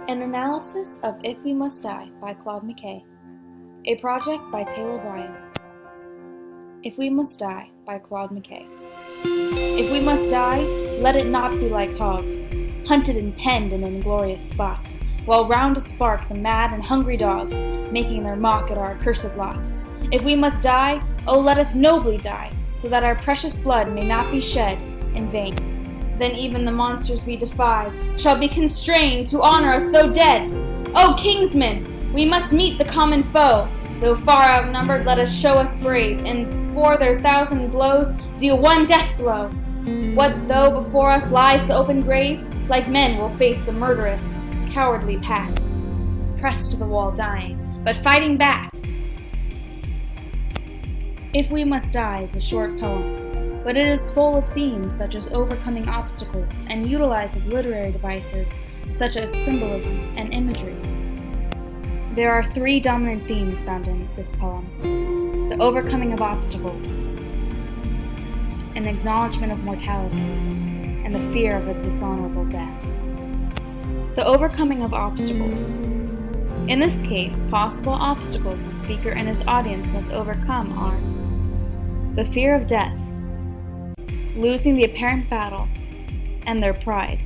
An Analysis of If We Must Die by Claude Mckay. A project by Taylor Bryan. If We Must Die by Claude Mckay. If we must die, let it not be like hogs, hunted and penned in an inglorious spot, while round a spark the mad and hungry dogs, making their mock at our accursed lot. If we must die, oh let us nobly die, so that our precious blood may not be shed in vain. Then even the monsters we defy shall be constrained to honor us though dead. O kingsmen, we must meet the common foe. Though far outnumbered, let us show us brave, and for their 1,000 blows deal one death blow. What though before us lies the open grave? Like men we'll face the murderous, cowardly pack, pressed to the wall dying, but fighting back. If We Must Die is a short poem, but it is full of themes such as overcoming obstacles and utilizes literary devices such as symbolism and imagery. There are 3 dominant themes found in this poem: the overcoming of obstacles, an acknowledgement of mortality, and the fear of a dishonorable death. The overcoming of obstacles. In this case, possible obstacles the speaker and his audience must overcome are the fear of death, losing the apparent battle, and their pride.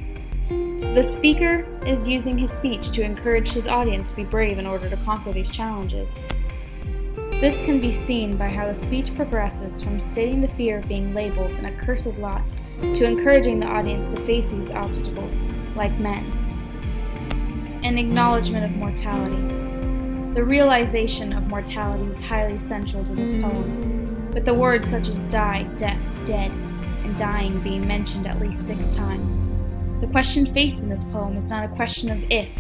The speaker is using his speech to encourage his audience to be brave in order to conquer these challenges. This can be seen by how the speech progresses from stating the fear of being labeled an accursed lot to encouraging the audience to face these obstacles like men. An acknowledgement of mortality. The realization of mortality is highly central to this poem, with the words such as die, death, dead, and dying being mentioned at least 6 times. The question faced in this poem is not a question of if,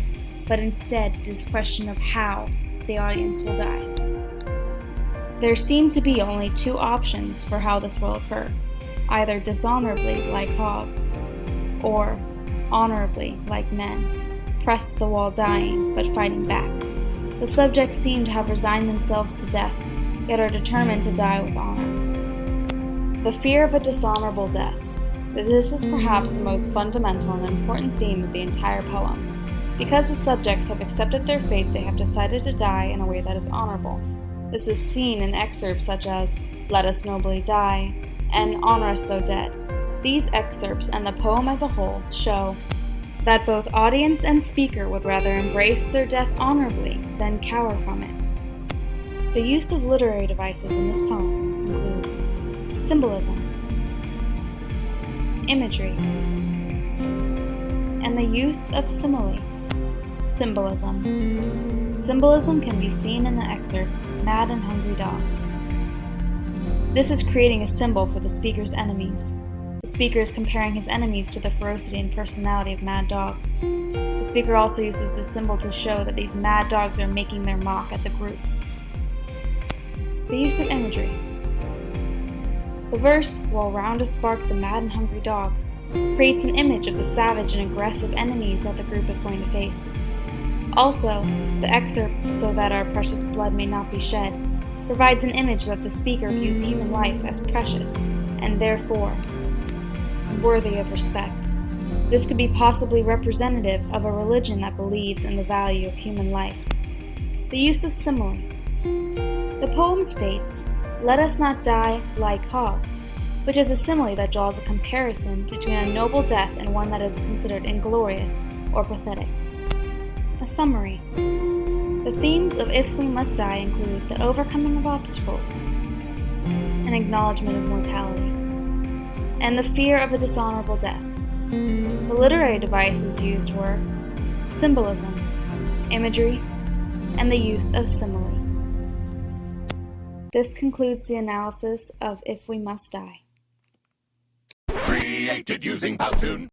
but instead it is a question of how the audience will die. There seem to be only 2 options for how this will occur, either dishonorably like hogs, or honorably like men, pressed to the wall dying but fighting back. The subjects seem to have resigned themselves to death, yet are determined to die with honor. The fear of a dishonorable death. This is perhaps the most fundamental and important theme of the entire poem. Because the subjects have accepted their fate, they have decided to die in a way that is honorable. This is seen in excerpts such as "Let us nobly die" and "Honor us though dead." These excerpts and the poem as a whole show that both audience and speaker would rather embrace their death honorably than cower from it. The use of literary devices in this poem include symbolism, imagery, and the use of simile. Symbolism. Symbolism can be seen in the excerpt, "Mad and Hungry Dogs." This is creating a symbol for the speaker's enemies. The speaker is comparing his enemies to the ferocity and personality of mad dogs. The speaker also uses this symbol to show that these mad dogs are making their mock at the group. The use of imagery. The verse, "While round a spark the mad and hungry dogs," creates an image of the savage and aggressive enemies that the group is going to face. Also, the excerpt, "So that our precious blood may not be shed," provides an image that the speaker views human life as precious and therefore worthy of respect. This could be possibly representative of a religion that believes in the value of human life. The use of simile. The poem states, "Let us not die like hogs," which is a simile that draws a comparison between a noble death and one that is considered inglorious or pathetic. A summary. The themes of If We Must Die include the overcoming of obstacles, an acknowledgement of mortality, and the fear of a dishonorable death. The literary devices used were symbolism, imagery, and the use of simile. This concludes the analysis of If We Must Die. Created using Powtoon.